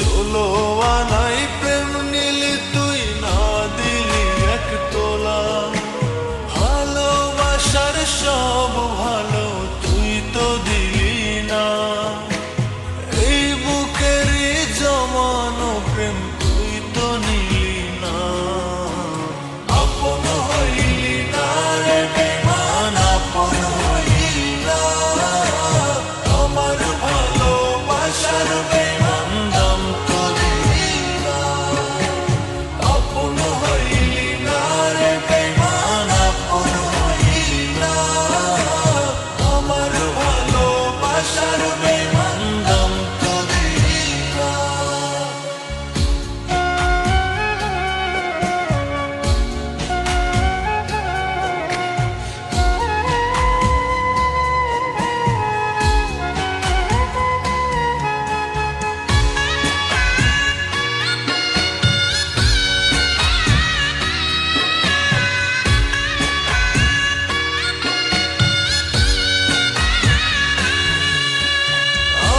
ষোলো আনাই প্রেম নিলি তুই না দিলি এক তোলা। ভালোবাসার সব ভালো তুই তো দিলি না। এই বুকেরই জমানো প্রেম তুই তো নিলি না। আপন হইলি না রে বেমান, আপন হইলি না। আমার ভালোবাসার বেমান দাম তো দিলি না। আপন হইলি না রে বেমান, আপন হইলি না। আমার ভালোবাসার বেমান দাম তো দিলি না।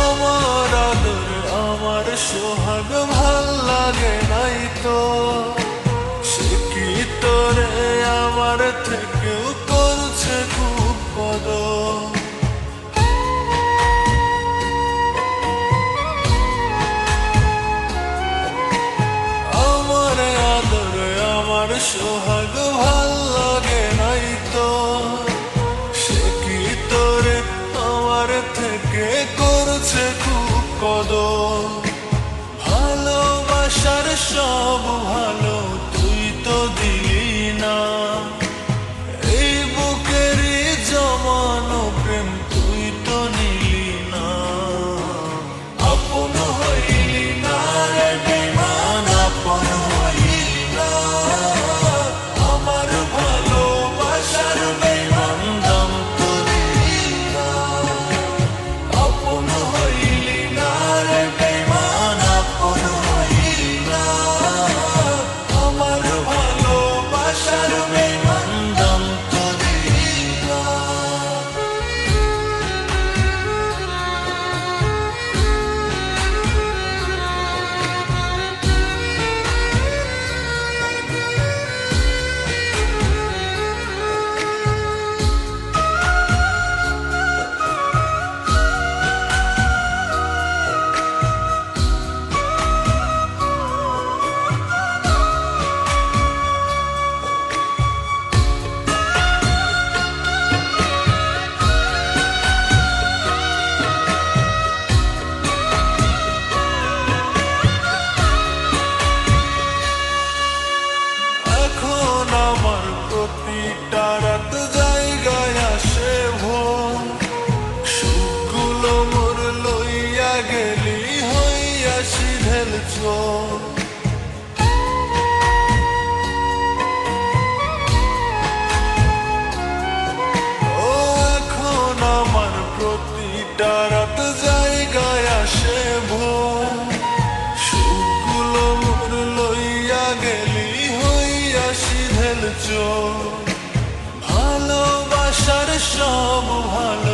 আমার আদর আমার সোহাগ ভাল লাগে নাই তো। সে কি তোরে আমার থেকেও করছে খুব কদর। আমার আদর আমার সোহাগ ভাল লাগে নাই তো। সে কি তোরে আমার থেকে করছে খুব কদর। ভালোবাসার সব ভালো তুই তো দিলি না। এই বুকেরই জমানো প্রেম তুই তো নিলি না। আপন হইলি না রে বেমান, আপন হইলি না। আমার ভালোবাসার বেমান দাম তো দিলি না। আপন হইলি না রে বেমান, আপন হইলি না। আমার ভালোবাসার বেমান দাম তো দিলি না। এখন আমার প্রতিটা রাত জায়গায় আসে ভোর। সুখগুলো মোর লইয়া গেলি হইয়া সিধেল চোর। ও এখন আমার প্রতিটা রাত জায়গায় আসে ভোর। সুখগুলো মোর লইয়া গেলি হইয়া সিধেল চোর। ভালোবাসার সব ভালো